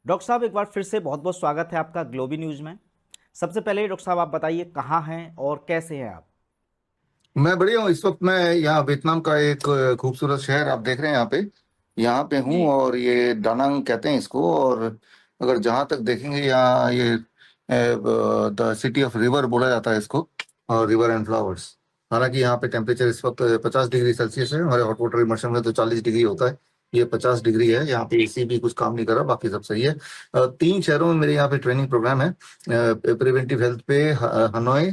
Doctor साहब, एक बार फिर से बहुत बहुत स्वागत है आपका ग्लोबी न्यूज में। सबसे पहले डॉक्टर साहब, आप बताइए कहाँ हैं और कैसे हैं आप। मैं बढ़िया हूँ। इस वक्त मैं यहाँ वियतनाम का एक खूबसूरत शहर आप देख रहे हैं यहाँ पे हूँ। जी। और ये डानांग कहते हैं इसको। और अगर जहाँ तक देखेंगे यहाँ ये द सिटी ऑफ रिवर बोला जाता है इसको, और रिवर एंड फ्लावर्स। हालांकि यहाँ पे टेम्परेचर इस वक्त 50 डिग्री सेल्सियस है। हमारे हॉट वाटर इमर्शन में तो 40 डिग्री होता है। ये 50 डिग्री है। यहाँ पे एसी भी कुछ काम नहीं कर रहा, बाकी सब सही है। 3 शहरों में मेरे यहाँ पे ट्रेनिंग प्रोग्राम है। प्रिवेंटिव हेल्थ पे हनोई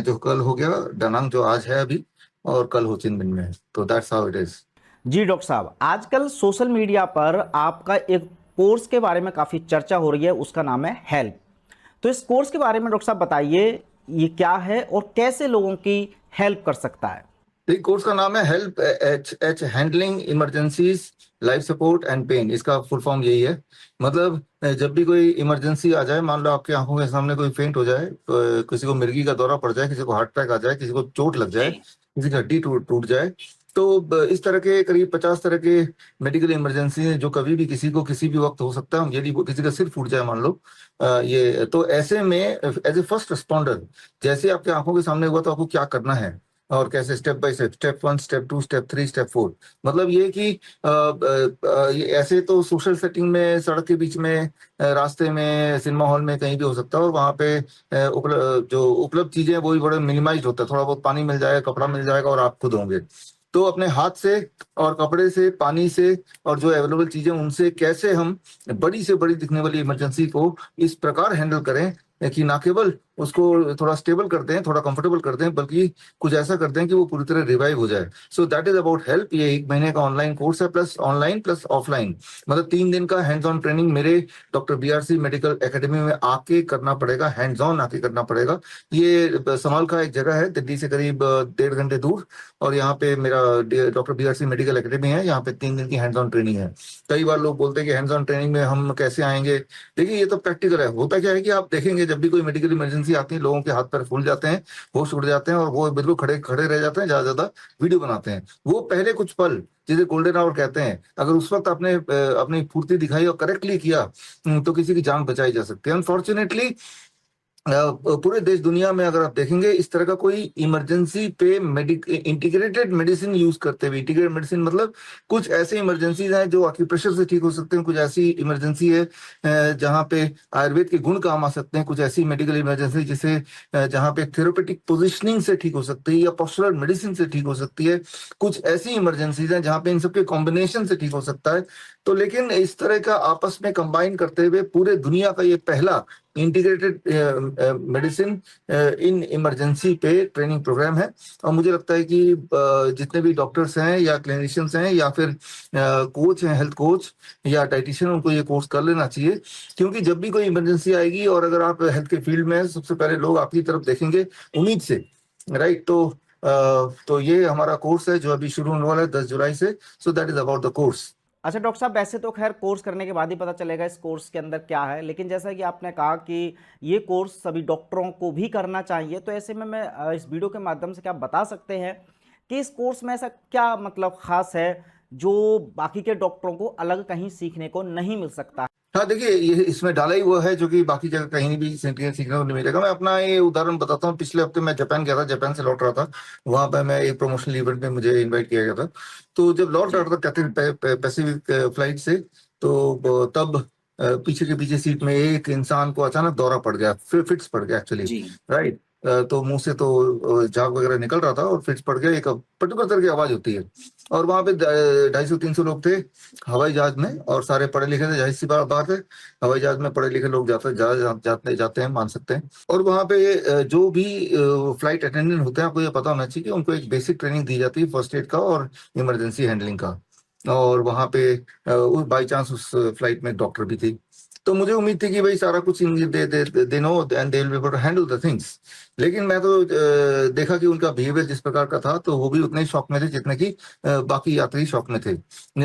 जो कल हो गया, डनांग जो आज है अभी, और कल हो चिन मिन में है। तो दैट्स हाउ इट इज। जी डॉक्टर साहब, आजकल सोशल मीडिया पर आपका एक कोर्स के बारे में काफ़ी चर्चा हो रही है, उसका नाम है हेल्प। तो इस कोर्स के बारे में डॉक्टर साहब बताइए, ये क्या है और कैसे लोगों की हेल्प कर सकता है। एक कोर्स का नाम है help H H handling emergencies, life support and pain. इसका फुल फॉर्म यही है। मतलब जब भी कोई इमरजेंसी आ जाए, मान लो आपकी आंखों के सामने कोई फेंट हो जाए, तो किसी को मिर्गी का दौरा पड़ जाए, किसी को हार्ट अटैक आ जाए, किसी को चोट लग जाए, जी। किसी की हड्डी टूट टूट जाए, तो इस तरह के करीब 50 तरह के मेडिकल इमरजेंसी हैं जो कभी भी किसी को किसी भी वक्त हो सकता है। यदि किसी का सिर फूट जाए मान लो, ये तो ऐसे में एज ए फर्स्ट रिस्पॉन्डर, जैसे आपके आंखों के सामने हुआ तो आपको क्या करना है, और कैसे step by step, step 1, step 2, step 3, step 4। मतलब ये कि ये ऐसे तो सोशल सेटिंग में, सड़क के बीच में, रास्ते में, सिनेमा हॉल में, कहीं भी हो सकता है। और वहाँ पे जो उपलब्ध चीजें हैं वो भी बड़े मिनिमाइज होता है। थोड़ा बहुत पानी मिल जाएगा, कपड़ा मिल जाएगा, और आप खुद होंगे। तो अपने हाथ से और कपड़े से, पानी से, और जो अवेलेबल चीजें उनसे कैसे हम बड़ी से बड़ी दिखने वाली इमरजेंसी को इस प्रकार हैंडल करें कि ना केवल उसको थोड़ा स्टेबल करते हैं, थोड़ा कंफर्टेबल करते हैं, बल्कि कुछ ऐसा करते हैं कि वो पूरी तरह रिवाइव हो जाए। So that is about help. ये 1 महीने का ऑनलाइन कोर्स है, प्लस ऑनलाइन प्लस ऑफलाइन। मतलब 3 दिन का हैंड्स ऑन ट्रेनिंग मेरे डॉक्टर बीआरसी मेडिकल एकेडमी में आके करना पड़ेगा, हैंड्स ऑन आके करना पड़ेगा। ये समाल का एक जगह है, दिल्ली से करीब 1.5 घंटे दूर। और यहाँ पे मेरा डॉक्टर बीआरसी मेडिकल एकेडमी है। यहाँ पे 3 दिन की हैंड्स ऑन ट्रेनिंग है। कई बार लोग बोलते हैं कि हैंड्स ऑन ट्रेनिंग में हम कैसे आएंगे। देखिए, ये तो प्रैक्टिकल है। होता क्या है कि आप देखेंगे, जब भी कोई मेडिकल इमरजेंसी आती है, लोगों के हाथ पैर फूल जाते हैं, होश उड़ जाते हैं, और वो बिल्कुल खड़े खड़े रह जाते हैं, ज्यादा ज्यादा वीडियो बनाते हैं। वो पहले कुछ पल, जिसे गोल्डन आवर कहते हैं, अगर उस वक्त आपने अपनी फुर्ती दिखाई और करेक्टली किया, तो किसी की जान बचाई जा सकती है। अनफॉर्चुनेटली पूरे देश दुनिया में अगर आप देखेंगे, इस तरह का कोई इमरजेंसी पे इंटीग्रेटेड मेडिसिन यूज करते हुए, इंटीग्रेटेड मेडिसिन मतलब कुछ ऐसे इमरजेंसीज हैं जो एक्यूप्रेशर से ठीक हो सकते हैं, कुछ ऐसी इमरजेंसी है जहाँ पे आयुर्वेद के गुण काम आ सकते हैं, कुछ ऐसी मेडिकल इमरजेंसी जिसे जहाँ पे थेरेपेटिक पोजिशनिंग से ठीक हो सकती है, या पोस्चरल मेडिसिन से ठीक हो सकती है। कुछ ऐसी इमरजेंसीज हैं जहाँ पे इन सबके कॉम्बिनेशन से ठीक हो सकता है। तो लेकिन इस तरह का आपस में कंबाइन करते हुए पूरे दुनिया का ये पहला इंटीग्रेटेड मेडिसिन इन इमरजेंसी पे ट्रेनिंग प्रोग्राम है। और मुझे लगता है कि जितने भी डॉक्टर्स हैं या क्लिनिशियंस हैं या फिर कोच हैं, हेल्थ कोच या डाइटिशियन, उनको ये कोर्स कर लेना चाहिए। क्योंकि जब भी कोई इमरजेंसी आएगी, और अगर आप हेल्थ के फील्ड में हैं, सबसे पहले लोग आपकी तरफ देखेंगे उम्मीद से, राइट। तो ये हमारा कोर्स है जो अभी शुरू होने वाला है 10 जुलाई से। So that is about the course. अच्छा डॉक्टर साहब, वैसे तो खैर कोर्स करने के बाद ही पता चलेगा इस कोर्स के अंदर क्या है, लेकिन जैसा कि आपने कहा कि ये कोर्स सभी डॉक्टरों को भी करना चाहिए, तो ऐसे में मैं इस वीडियो के माध्यम से क्या बता सकते हैं कि इस कोर्स में ऐसा क्या मतलब खास है जो बाकी के डॉक्टरों को अलग कहीं सीखने को नहीं मिल सकता। हाँ, देखिए, ये इसमें डाला ही हुआ है जो कि बाकी जगह कहीं भी सीखने को नहीं मिलेगा। मैं अपना ये उदाहरण बताता हूँ। पिछले हफ्ते मैं जापान गया था, जापान से लौट रहा था। वहां पर मैं एक प्रमोशनल इवेंट में मुझे इनवाइट किया गया था। तो जब लौट जी। रहा था कैथे पैसिफिक फ्लाइट से, तो तब पीछे के पीछे सीट में एक इंसान को अचानक दौरा पड़ गया, फिट्स पड़ गया एक्चुअली, जी। राइट। तो मुंह से तो झाग वगैरह निकल रहा था, और फिट्स पड़ गया। एक पर्टिकुलर तरह की आवाज होती है। और वहां पे 250-300 लोग थे हवाई जहाज में, और सारे पढ़े लिखे थे, जाहिर सी बात है। हवाई जहाज में पढ़े लिखे लोग जाते हैं, मान सकते हैं। और वहां पे जो भी फ्लाइट अटेंडेंट होते हैं, आपको ये पता होना चाहिए कि उनको एक बेसिक ट्रेनिंग दी जाती है फर्स्ट एड का और इमरजेंसी हैंडलिंग का। और वहां पे बाई चांस उस फ्लाइट में एक डॉक्टर भी थी। तो मुझे उम्मीद थी कि भाई सारा कुछ they know and they will be able to handle the things. लेकिन मैं तो देखा कि उनका बिहेवियर जिस प्रकार का था, तो वो भी उतने ही शौक में थे जितने कि बाकी यात्री शौक में थे।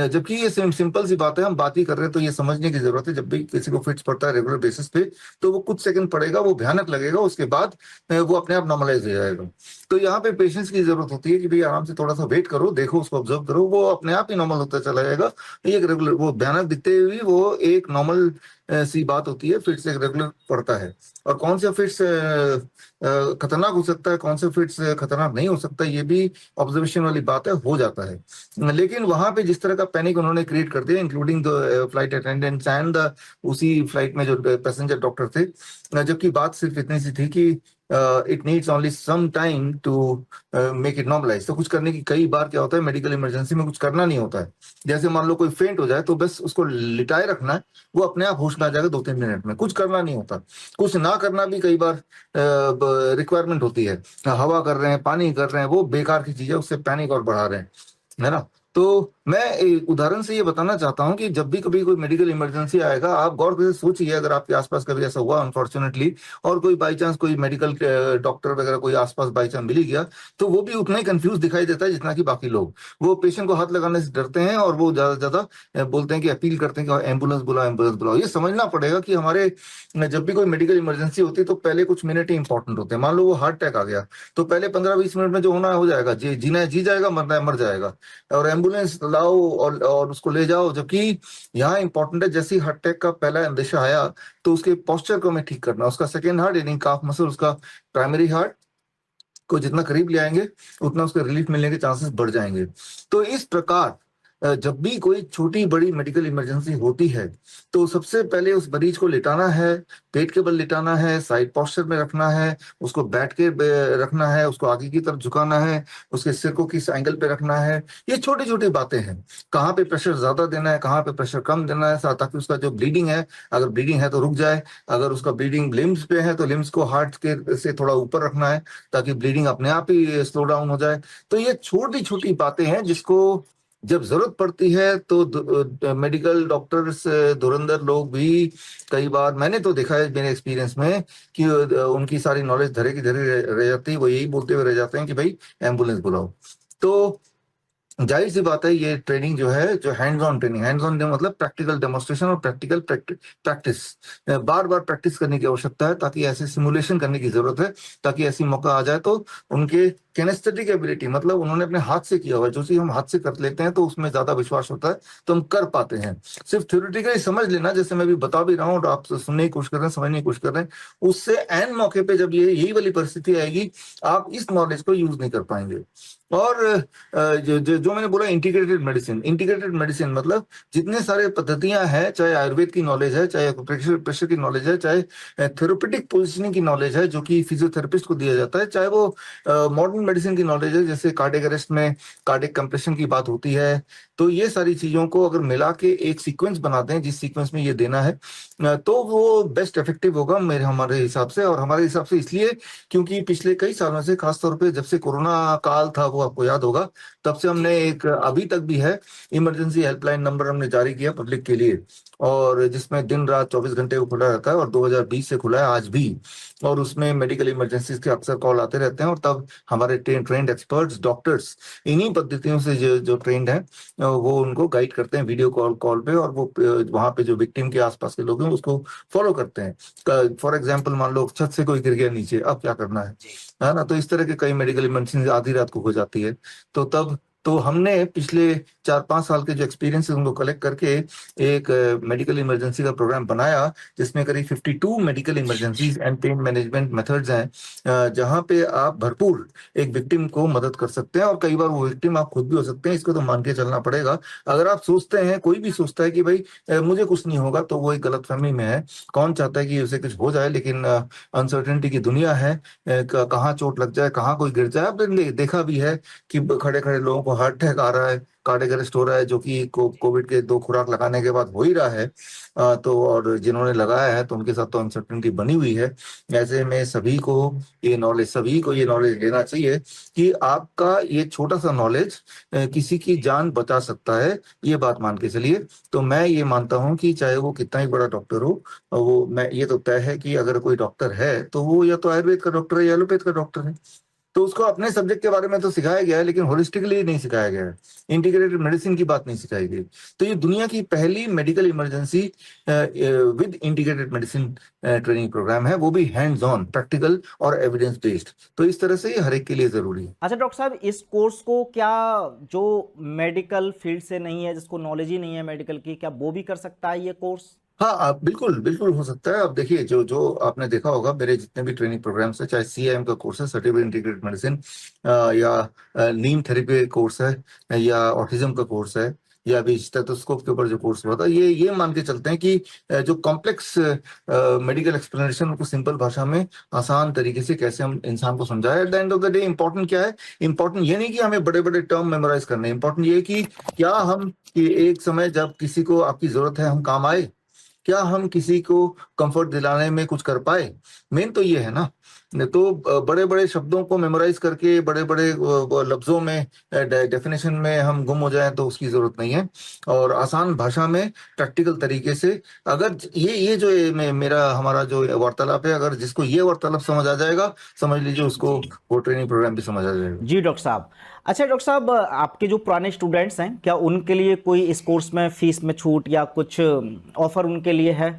जबकि ये सिंपल सी बात है, हम बात ही कर रहे हैं, तो ये समझने की जरूरत है। जब भी किसी को फिट्स पड़ता है रेगुलर बेसिस पे, तो वो कुछ सेकंड पड़ेगा, वो भयानक लगेगा, उसके बाद वो अपने आप नॉर्मलाइज हो जाएगा। तो यहाँ पे पेशेंस की जरूरत होती है कि भाई आराम से थोड़ा सा वेट करो, देखो, उसको ऑब्जर्व करो, वो अपने आप ही नॉर्मल होता चला जाएगा। एक रेगुलर वो भयानक दिखते हुए वो एक नॉर्मल सी बात होती है। फिट्स एक रेगुलर पड़ता है, और कौन सा फिट्स खतरनाक हो सकता है, कौन सा फिट्स खतरनाक नहीं हो सकता, ये भी ऑब्जर्वेशन वाली बात है, हो जाता है। लेकिन वहां पे जिस तरह का पैनिक उन्होंने क्रिएट कर दिया, including the flight attendants and the उसी फ्लाइट में जो पैसेंजर डॉक्टर थे, जबकि बात सिर्फ इतनी सी थी कि it needs only some time to make it normalise. तो कुछ करने की, कई बार क्या होता है मेडिकल इमरजेंसी में कुछ करना नहीं होता है। जैसे मान लो कोई फेंट हो जाए तो बस उसको लिटाए रखना है, वो अपने आप होश में आ जाएगा 2-3 मिनट में, कुछ करना नहीं होता। कुछ ना करना भी कई बार रिक्वायरमेंट होती है। हवा कर रहे हैं, पानी कर रहे हैं, वो बेकार की चीज है, उससे पैनिक और बढ़ा रहे हैं, है ना। तो मैं एक उदाहरण से ये बताना चाहता हूं कि जब भी कभी कोई मेडिकल इमरजेंसी आएगा, आप गौर से सोचिए, अगर आपके आसपास कभी ऐसा हुआ अनफॉर्चुनेटली, और कोई बाई चांस कोई मेडिकल डॉक्टर वगैरह कोई आसपास बाई चांस मिल ही गया, तो वो भी उतना ही कंफ्यूज दिखाई देता है जितना कि बाकी लोग। वो पेशेंट को हाथ लगाने से डरते हैं, और वो ज्यादा से ज्यादा बोलते हैं कि अपील करते हैं कि एम्बुलेंस बुलाओ, एम्बुलेंस बुलाओ। ये समझना पड़ेगा कि हमारे जब भी कोई मेडिकल इमरजेंसी होती है तो पहले कुछ मिनट ही इंपॉर्टेंट होते हैं। मान लो वो हार्ट अटैक आ गया, तो पहले 15-20 मिनट में जो होना है हो जाएगा, जीना है जी जाएगा, मरना है मर जाएगा, और एम्बुलेंस लाओ और उसको ले जाओ। जबकि यहाँ इंपॉर्टेंट है, जैसे हार्ट अटैक का पहला अंदेशा आया तो उसके पोस्चर को हमें ठीक करना, उसका सेकेंड हार्ट यानी काफ मसल, उसका प्राइमरी हार्ट को जितना करीब ले आएंगे उतना उसके रिलीफ मिलने के चांसेस बढ़ जाएंगे। तो इस प्रकार जब भी कोई छोटी बड़ी मेडिकल इमरजेंसी होती है तो सबसे पहले उस मरीज को लिटाना है, पेट के बल लिटाना है, साइड पोस्चर में रखना है, उसको बैठ के रखना है, उसको आगे की तरफ झुकाना है, उसके सिर को किस एंगल पे रखना है। ये छोटी छोटी बातें हैं। कहाँ पे प्रेशर ज्यादा देना है, कहाँ पे प्रेशर कम देना है, ताकि उसका जो ब्लीडिंग है, अगर ब्लीडिंग है तो रुक जाए, अगर उसका ब्लीडिंग लिम्स पे है तो लिम्स को हार्ट के से थोड़ा ऊपर रखना है ताकि ब्लीडिंग अपने आप ही स्लो डाउन हो जाए। तो ये छोटी छोटी बातें हैं जिसको जब जरूरत पड़ती है तो मेडिकल डॉक्टर्स, धुरंधर लोग भी, कई बार मैंने तो देखा है मेरे एक्सपीरियंस में कि उनकी सारी नॉलेज धरे की धरे रह जाती है, वो यही बोलते हुए रह जाते हैं कि भाई एम्बुलेंस बुलाओ। तो जाहिर सी बात है, ये ट्रेनिंग जो है, जो hands on training, hands on मतलब प्रैक्टिकल डेमोन्स्ट्रेशन और प्रैक्टिकल प्रैक्टिस, बार बार प्रैक्टिस करने की आवश्यकता है, ताकि ऐसे सिमुलेशन करने की जरूरत है, ताकि ऐसी मौका आ जाए तो उनके कैनेस्थेटिक एबिलिटी, मतलब उन्होंने अपने हाथ से किया हुआ जो चीज हम हाथ से कर लेते हैं तो उसमें ज्यादा विश्वास होता है, तो हम कर पाते हैं। सिर्फ थ्योरेटिकली समझ लेना, जैसे मैं भी बता भी रहा हूँ और आप सुनने की कोशिश कर रहे हैं, समझने की कोशिश कर रहे हैं, उससे एन मौके पे जब ये यही वाली परिस्थिति आएगी, आप इस नॉलेज को यूज नहीं कर पाएंगे। और जो मैंने बोला इंटीग्रेटेड मेडिसिन मतलब जितने सारे पद्धतियां हैं, चाहे आयुर्वेद की नॉलेज है, चाहे प्रेशर की नॉलेज है, चाहे थेरेपेटिक पोजिशनिंग की नॉलेज है जो कि फिजियोथेरेपिस्ट को दिया जाता है, चाहे वो मॉडर्न मेडिसिन की नॉलेज है, जैसे कार्डियक अरेस्ट में कार्डियक कंप्रेशन की बात होती है। तो ये सारी चीजों को अगर मिला के एक सीक्वेंस बनाते हैं जिस सीक्वेंस में ये देना है, तो वो बेस्ट इफेक्टिव होगा मेरे हमारे हिसाब से। और हमारे हिसाब से इसलिए क्योंकि पिछले कई सालों से, खासतौर पे जब से कोरोना काल था, वो आपको याद होगा, तब से हमने एक, अभी तक भी है, इमरजेंसी हेल्पलाइन नंबर हमने जारी किया पब्लिक के लिए, और जिसमें दिन रात 24 घंटे वो खुला रहता है, और 2020 से खुला है आज भी। और उसमें मेडिकल इमरजेंसीज के अक्सर कॉल आते रहते हैं, और तब हमारे ट्रेंड एक्सपर्ट्स डॉक्टर्स इन्हीं पद्धतियों से जो ट्रेंड है, वो उनको गाइड करते हैं वीडियो कॉल पे, और वो वहां पे जो विक्टिम के आसपास के लोग हैं उसको फॉलो करते हैं। फॉर एग्जाम्पल मान लो छत से कोई गिर गया नीचे, अब क्या करना है ना। तो इस तरह के कई मेडिकल इमरजेंसी आधी रात को हो जाती है। तो हमने पिछले 4-5 साल के जो एक्सपीरियंस है उनको कलेक्ट करके एक मेडिकल इमरजेंसी का प्रोग्राम बनाया, जिसमें करीब 52 medical emergencies and pain management methods हैं, जहां पे आप भरपूर एक विक्टिम को मदद कर सकते हैं। और कई बार वो विक्टिम आप खुद भी हो सकते हैं, इसको तो मान के चलना पड़ेगा। अगर आप सोचते हैं, कोई भी सोचता है कि भाई मुझे कुछ नहीं होगा, तो वो एक गलतफहमी में है। कौन चाहता है कि उसे कुछ हो जाए, लेकिन अनसर्टेनिटी की दुनिया है, कहाँ चोट लग जाए, कहाँ कोई गिर जाए। आपने देखा भी है कि खड़े खड़े लोगों को हार्ट अटैक आ रहा है, कार्डियक अरेस्ट हो रहा है, जो कि कोविड के 2 खुराक लगाने के बाद हो ही रहा है। तो और जिन्होंने लगाया है तो उनके साथ तो अनसर्टेनिटी बनी हुई है। ऐसे में सभी को ये नॉलेज लेना चाहिए कि आपका ये छोटा सा नॉलेज किसी की जान बचा सकता है, ये बात मान के चलिए। तो मैं ये मानता हूँ कि चाहे वो कितना ही बड़ा डॉक्टर हो, वो मैं ये तो तय है कि अगर कोई डॉक्टर है तो वो या तो आयुर्वेद का डॉक्टर है या एलोपैथ का डॉक्टर है। तो उसको अपने सब्जेक्ट के बारे में तो सिखाया गया है, लेकिन होलिस्टिकली नहीं सिखाया गया है, इंटीग्रेटेड मेडिसिन की बात नहीं सिखाई गई। तो ये दुनिया की पहली medical emergency with integrated medicine training programme है, वो भी हैंड्स ऑन, प्रैक्टिकल और एविडेंस बेस्ड। तो इस तरह से ये हर एक के लिए जरूरी है। अच्छा डॉक्टर साहब, इस कोर्स को क्या जो मेडिकल फील्ड से नहीं है, जिसको नॉलेज ही नहीं है मेडिकल की, क्या वो भी कर सकता है ये कोर्स? हाँ बिल्कुल बिल्कुल हो सकता है। अब देखिए, जो जो आपने देखा होगा, मेरे जितने भी ट्रेनिंग प्रोग्राम्स है, चाहे सीआईएम का कोर्स है, सर्टिफिकेट इंटीग्रेटेड मेडिसिन, या नीम थेरेपी कोर्स है, या ऑटिज्म का कोर्स है, या अभी स्टेथोस्कोप के ऊपर जो कोर्स हुआ था, ये मान के चलते हैं कि जो कॉम्प्लेक्स मेडिकल एक्सप्लेनेशन, उनको सिंपल भाषा में आसान तरीके से कैसे हम इंसान को समझाए। At the end of the day important क्या है? इंपॉर्टेंट ये नहीं कि हमें बड़े बड़े टर्म मेमोराइज करने, इंपॉर्टेंट ये है कि क्या हम, कि एक समय जब किसी को आपकी जरूरत है, हम काम आए, क्या हम किसी को कंफर्ट दिलाने में कुछ कर पाए। मेन तो ये है ना। नहीं तो बड़े बड़े शब्दों को मेमोराइज करके बड़े बड़े लफ्जों में, डेफिनेशन में हम गुम हो जाएं, तो उसकी जरूरत नहीं है। और आसान भाषा में, प्रैक्टिकल तरीके से, अगर ये जो मेरा हमारा जो वार्तालाप है, अगर जिसको ये वार्तालाप समझ आ जाएगा, समझ लीजिए उसको जी वो ट्रेनिंग प्रोग्राम भी समझ आ जाएगा। जी डॉक्टर साहब। अच्छा डॉक्टर साहब, आपके जो पुराने स्टूडेंट्स हैं, क्या उनके लिए कोई इस कोर्स में फीस में छूट या कुछ ऑफर उनके लिए है?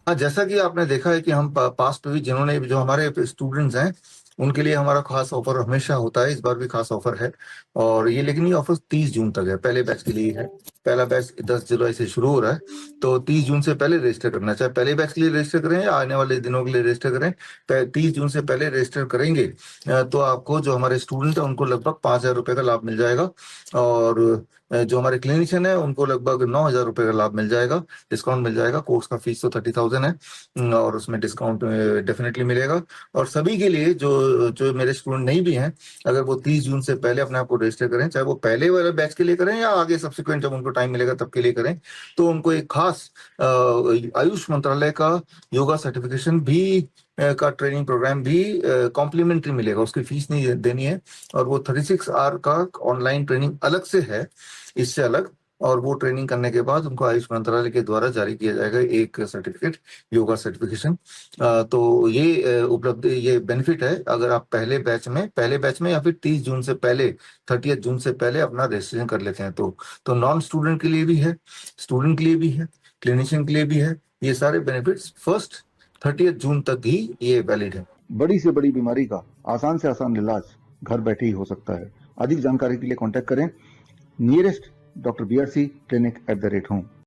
हाँ, जैसा कि आपने देखा है कि हम पास्ट में भी, जिन्होंने, जो हमारे स्टूडेंट्स हैं, उनके लिए हमारा खास ऑफर हमेशा होता है। इस बार भी खास ऑफर है। और ये, लेकिन ये ऑफर 30 जून तक है, पहले बैच के लिए है। पहला बैच 10 जुलाई से शुरू हो रहा है, तो 30 जून से पहले रजिस्टर करना, चाहे पहले बैच के लिए रजिस्टर करें या आने वाले दिनों के लिए रजिस्टर करें, 30 जून से पहले रजिस्टर करेंगे तो आपको, जो हमारे स्टूडेंट है, उनको लगभग 5,000 रुपये का लाभ मिल जाएगा। और जो हमारे क्लिनिशियन है, उनको लगभग 9,000 रुपये का लाभ मिल जाएगा, डिस्काउंट मिल जाएगा। कोर्स का फीस तो 30,000 है, और उसमें डिस्काउंट डेफिनेटली मिलेगा। और सभी के लिए, जो जो मेरे स्टूडेंट नहीं भी हैं, अगर वो 30 जून से पहले अपने आप को रजिस्टर करें, चाहे वो पहले वाले बैच के लिए करें या आगे सब्सिक्वेंट जब उनको टाइम मिलेगा तब के लिए करें, तो उनको एक खास आयुष मंत्रालय का योगा सर्टिफिकेशन भी का ट्रेनिंग प्रोग्राम भी कॉम्प्लीमेंट्री मिलेगा, उसकी फीस नहीं देनी है। और वो 36 आवर का ऑनलाइन ट्रेनिंग अलग से है, इससे अलग। और वो ट्रेनिंग करने के बाद उनको आयुष मंत्रालय के द्वारा जारी किया जाएगा एक सर्टिफिकेट, योगा सर्टिफिकेशन। तो ये उपलब्धि, ये बेनिफिट है, अगर आप पहले बैच में या फिर 30 जून से पहले, 30 जून से पहले अपना रजिस्ट्रेशन कर लेते हैं, तो नॉन स्टूडेंट के लिए भी है, स्टूडेंट के लिए भी है, क्लिनिशियन के लिए भी है। ये सारे बेनिफिट्स फर्स्ट 30 जून तक ही ये वैलिड है। बड़ी से बड़ी बीमारी का आसान से आसान इलाज घर बैठे ही हो सकता है। अधिक जानकारी के लिए कांटेक्ट करें nearest doctor BRC clinic @home।